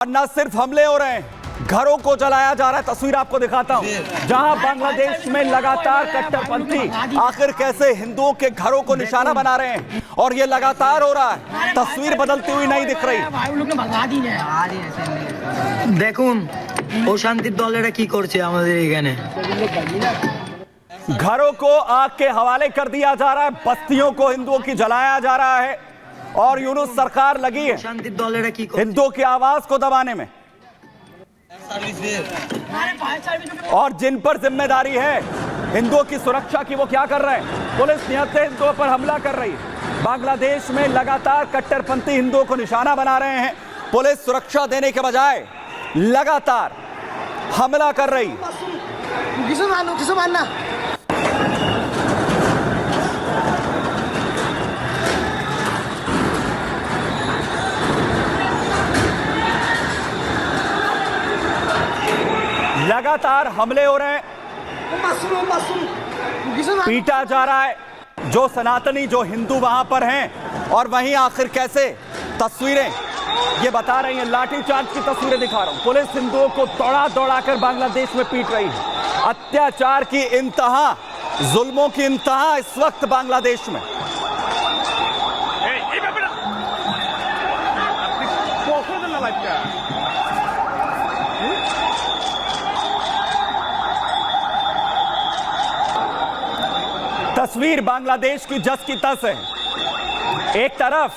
और न सिर्फ हमले हो रहे हैं, घरों को जलाया जा रहा है। तस्वीर आपको दिखाता हूं, जहां बांग्लादेश में लगातार कट्टरपंथी आखिर कैसे हिंदुओं के घरों को निशाना बना रहे हैं और ये लगातार हो रहा है। तस्वीर बदलती हुई नहीं दिख रही। দেখুন অশান্তির দলেরা কি করছে আমাদের এখানে। घरों को आग के हवाले कर दिया जा रहा है, बस्तियों को हिंदुओं की जलाया जा रहा है और यूनुस सरकार लगी है অশান্তির দলেরা কি করছে। हिंदुओं की आवाज को दबाने में। और जिन पर जिम्मेदारी है हिंदुओं की सुरक्षा की, वो क्या कर रहे हैं? पुलिस निहत्थे हिंदुओं पर हमला कर रही है। बांग्लादेश में लगातार कट्टरपंथी हिंदुओं को निशाना बना रहे हैं। पुलिस सुरक्षा देने के बजाय लगातार हमला कर रही। किसको मारना? लगातार हमले हो रहे हैं, पीटा जा रहा है जो सनातनी, जो हिंदू वहां पर हैं। और वहीं आखिर कैसे तस्वीरें ये बता रही हैं, लाठीचार्ज की तस्वीरें दिखा रहा हूं। पुलिस हिंदुओं को दौड़ा दौड़ा कर बांग्लादेश में पीट रही है। अत्याचार की इंतहा, जुल्मों की इंतहा इस वक्त बांग्लादेश में। तस्वीर बांग्लादेश की जस की तस है। एक तरफ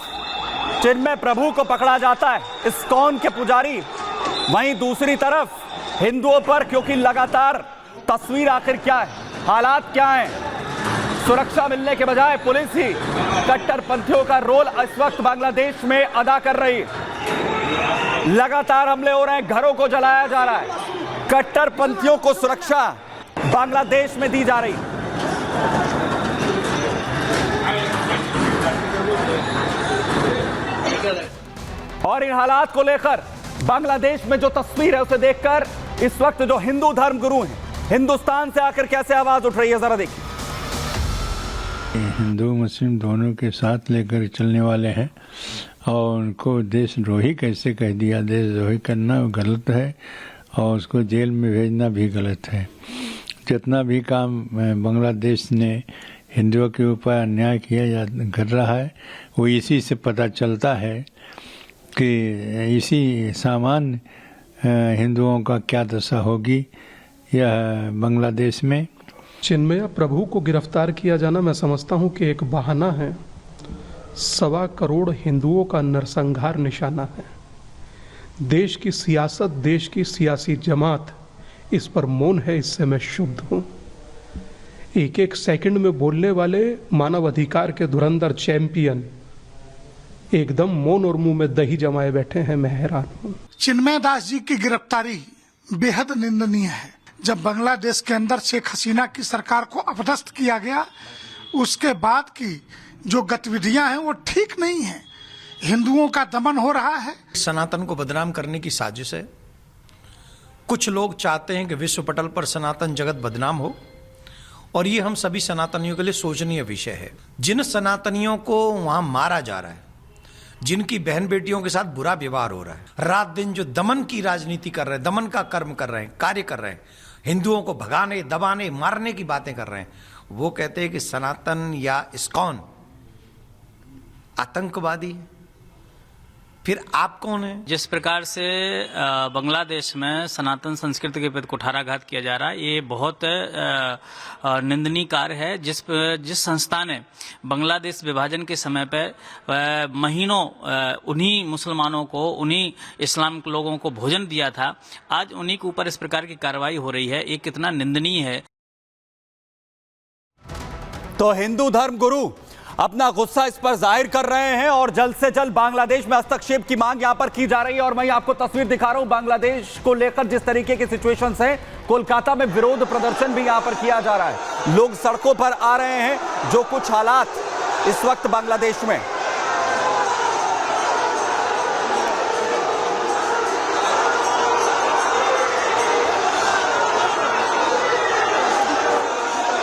चिन्मय प्रभु को पकड़ा जाता है, इस्कॉन के पुजारी, वहीं दूसरी तरफ हिंदुओं पर, क्योंकि लगातार तस्वीर आखिर क्या है, हालात क्या हैं, सुरक्षा मिलने के बजाय पुलिस ही कट्टरपंथियों का रोल इस वक्त बांग्लादेश में अदा कर रही है। लगातार हमले हो रहे हैं, घरों को जलाया जा रहा है, कट्टरपंथियों को सुरक्षा बांग्लादेश में दी जा रही है। और इन हालात को लेकर बांग्लादेश में जो तस्वीर है उसे देखकर इस वक्त जो हिंदू धर्म गुरु हैं हिंदुस्तान से आकर कैसे आवाज उठ रही है, जरा देखिए। हिंदू मुस्लिम दोनों के साथ लेकर चलने वाले हैं और उनको देशद्रोही कैसे कह दिया। देशद्रोही करना गलत है और उसको जेल में भेजना भी गलत है। जितना भी काम बांग्लादेश ने हिंदुओं के ऊपर अन्याय किया कर रहा है, वो इसी से पता चलता है कि इसी सामान्य हिंदुओं का क्या दशा होगी यह बांग्लादेश में। चिन्मय प्रभु को गिरफ्तार किया जाना मैं समझता हूं कि एक बहाना है। 1.25 करोड़ हिंदुओं का नरसंहार निशाना है। देश की सियासत, देश की सियासी जमात इस पर मौन है, इससे मैं क्षुब्ध हूं। एक एक सेकंड में बोलने वाले मानव अधिकार के धुरंधर चैंपियन एकदम मौन और मुंह में दही जमाए बैठे हैं। मैं हैरान हूँ। चिन्मय दास जी की गिरफ्तारी बेहद निंदनीय है। जब बांग्लादेश के अंदर शेख हसीना की सरकार को अपदस्थ किया गया, उसके बाद की जो गतिविधियां हैं वो ठीक नहीं है। हिंदुओं का दमन हो रहा है। सनातन को बदनाम करने की साजिश है। कुछ लोग चाहते हैं कि विश्व पटल पर सनातन जगत बदनाम हो और ये हम सभी सनातनियों के लिए सोचनीय विषय है। जिन सनातनियों को वहां मारा जा रहा है, जिनकी बहन बेटियों के साथ बुरा व्यवहार हो रहा है, रात दिन जो दमन की राजनीति कर रहे हैं, दमन का कर्म कर रहे हैं, कार्य कर रहे हैं, हिंदुओं को भगाने, दबाने, मारने की बातें कर रहे हैं, वो कहते हैं कि सनातन या इस्कॉन आतंकवादी है। फिर आप कौन है? जिस प्रकार से बांग्लादेश में सनातन संस्कृति के प्रति कुठाराघात किया जा रहा है, ये बहुत निंदनीय कार्य है। जिस संस्था ने बांग्लादेश विभाजन के समय पर महीनों उन्हीं मुसलमानों को, उन्हीं इस्लाम के लोगों को भोजन दिया था, आज उन्हीं के ऊपर इस प्रकार की कार्रवाई हो रही है। ये कितना निंदनीय है। तो हिंदू धर्म गुरु अपना गुस्सा इस पर जाहिर कर रहे हैं और जल्द से जल्द बांग्लादेश में हस्तक्षेप की मांग यहां पर की जा रही है। और मैं आपको तस्वीर दिखा रहा हूं बांग्लादेश को लेकर जिस तरीके की सिचुएशंस है। कोलकाता में विरोध प्रदर्शन भी यहां पर किया जा रहा है, लोग सड़कों पर आ रहे हैं। जो कुछ हालात इस वक्त बांग्लादेश में,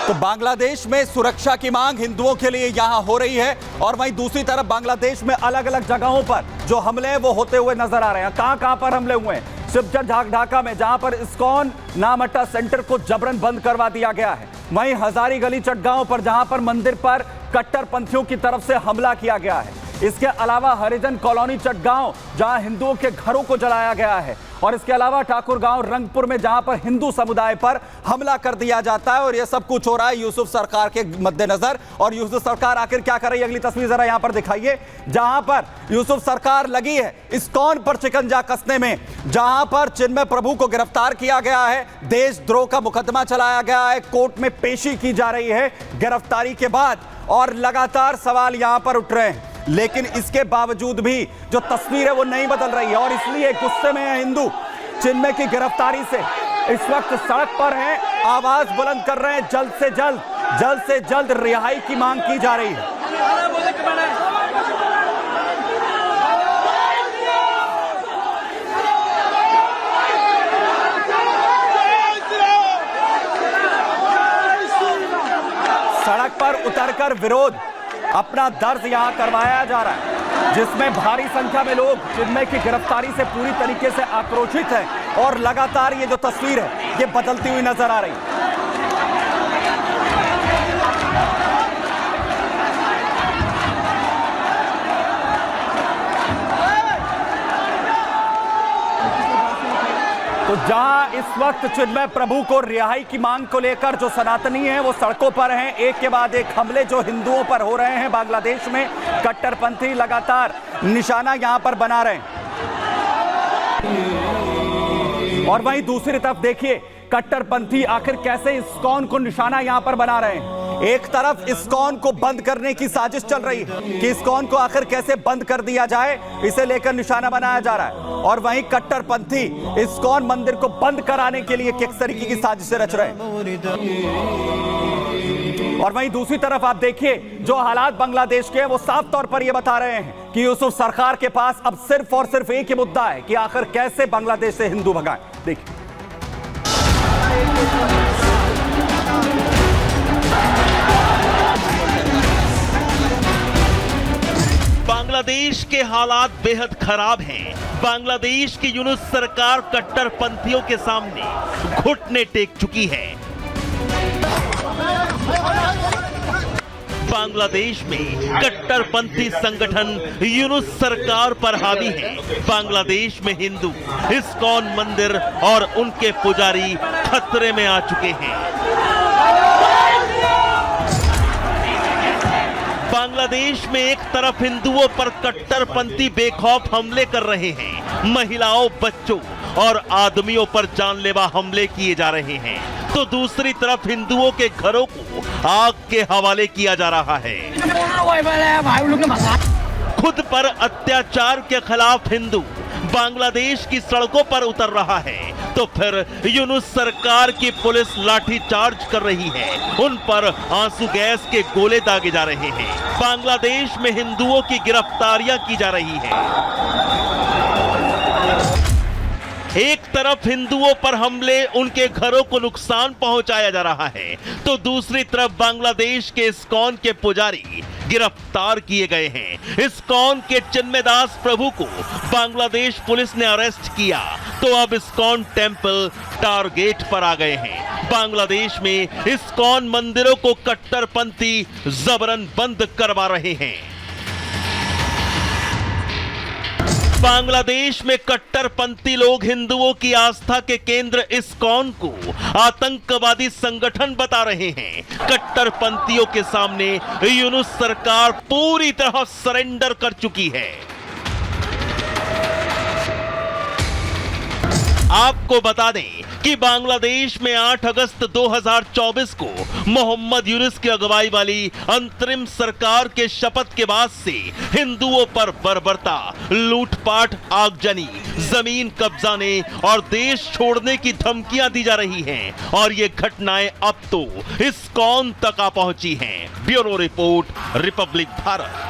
तो बांग्लादेश में सुरक्षा की मांग हिंदुओं के लिए यहां हो रही है और वहीं दूसरी तरफ बांग्लादेश में अलग अलग जगहों पर जो हमले हैं वो होते हुए नजर आ रहे हैं। कहां पर हमले हुए हैं? सिर्फ ढाका में, जहां पर इस्कॉन नामट्टा सेंटर को जबरन बंद करवा दिया गया है। वहीं हजारी गली चटगांव पर, जहां पर मंदिर पर कट्टरपंथियों की तरफ से हमला किया गया है। इसके अलावा हरिजन कॉलोनी चटगांव, जहां हिंदुओं के घरों को जलाया गया है। और इसके अलावा ठाकुरगांव रंगपुर में, जहां पर हिंदू समुदाय पर हमला कर दिया जाता है। और यह सब कुछ हो रहा है यूसुफ सरकार के मद्देनजर। और यूसुफ सरकार आखिर क्या कर रही है, अगली तस्वीर जरा यहां पर दिखाइए, जहां पर यूसुफ सरकार लगी है इस्कॉन पर शिकंजा कसने में, जहां पर चिन्मय प्रभु को गिरफ्तार किया गया है, देशद्रोह का मुकदमा चलाया गया है, कोर्ट में पेशी की जा रही है गिरफ्तारी के बाद। और लगातार सवाल यहां पर उठ रहे हैं, लेकिन इसके बावजूद भी जो तस्वीर है वो नहीं बदल रही है। और इसलिए गुस्से में है हिंदू चिन्मय की गिरफ्तारी से, इस वक्त सड़क पर हैं, आवाज बुलंद कर रहे हैं, जल्द से जल्द रिहाई की मांग की जा रही है। सड़क पर उतरकर विरोध, अपना दर्द यहां करवाया जा रहा है, जिसमें भारी संख्या में लोग चिन्मय की गिरफ्तारी से पूरी तरीके से आक्रोशित हैं। और लगातार ये जो तस्वीर है ये बदलती हुई नजर आ रही है। तो जहां इस वक्त चिन्मय प्रभु को रिहाई की मांग को लेकर जो सनातनी हैं वो सड़कों पर हैं, एक के बाद एक हमले जो हिंदुओं पर हो रहे हैं बांग्लादेश में, कट्टरपंथी लगातार निशाना यहां पर बना रहे हैं। और वहीं दूसरी तरफ देखिए कट्टरपंथी आखिर कैसे इस्कॉन को निशाना यहां पर बना रहे हैं। एक तरफ इस्कॉन को बंद करने की साजिश चल रही है कि इस्कॉन को आखिर कैसे बंद कर दिया जाए, इसे लेकर निशाना बनाया जा रहा है। और वहीं कट्टरपंथी इस्कॉन मंदिर को बंद कराने के लिए किस तरीके की साजिशें रच रहे हैं। और वहीं दूसरी तरफ आप देखिए जो हालात बांग्लादेश के हैं वो साफ तौर पर ये बता रहे हैं कि यूसुफ सरकार के पास अब सिर्फ और सिर्फ एक ही मुद्दा है कि आखिर कैसे बांग्लादेश से हिंदू भगाएं। देखिए बांग्लादेश के हालात बेहद खराब हैं। बांग्लादेश की यूनुस सरकार कट्टरपंथियों के सामने घुटने टेक चुकी है। बांग्लादेश में कट्टरपंथी संगठन यूनुस सरकार पर हावी है। बांग्लादेश में हिंदू, इस्कॉन मंदिर और उनके पुजारी खतरे में आ चुके हैं। बांग्लादेश में एक तरफ हिंदुओं पर कट्टरपंथी बेखौफ हमले कर रहे हैं, महिलाओं, बच्चों और आदमियों पर जानलेवा हमले किए जा रहे हैं, तो दूसरी तरफ हिंदुओं के घरों को आग के हवाले किया जा रहा है। खुद पर अत्याचार के खिलाफ हिंदू बांग्लादेश की सड़कों पर उतर रहा है, तो फिर यूनुस सरकार की पुलिस लाठीचार्ज कर रही है, उन पर आंसू गैस के गोले दागे जा रहे हैं। बांग्लादेश में हिंदुओं की गिरफ्तारियां की जा रही है। एक तरफ हिंदुओं पर हमले, उनके घरों को नुकसान पहुंचाया जा रहा है, तो दूसरी तरफ बांग्लादेश के इस्कॉन के पुजारी गिरफ्तार किए गए हैं। इस्कॉन के चिन्मयदास प्रभु को बांग्लादेश पुलिस ने अरेस्ट किया, तो अब इस्कॉन टेंपल टारगेट पर आ गए हैं। बांग्लादेश में इस्कॉन मंदिरों को कट्टरपंथी जबरन बंद करवा रहे हैं। बांग्लादेश में कट्टरपंथी लोग हिंदुओं की आस्था के केंद्र इस्कॉन को आतंकवादी संगठन बता रहे हैं। कट्टरपंथियों के सामने यूनुस सरकार पूरी तरह सरेंडर कर चुकी है। आपको बता दें कि बांग्लादेश में 8 अगस्त 2024 को मोहम्मद यूनुस की अगुवाई वाली अंतरिम सरकार के शपथ के बाद से हिंदुओं पर बर्बरता, लूटपाट, आगजनी, जमीन कब्जाने और देश छोड़ने की धमकियां दी जा रही हैं, और ये घटनाएं अब तो इस्कॉन तक आ पहुंची हैं। Bureau report, Republic Bharat.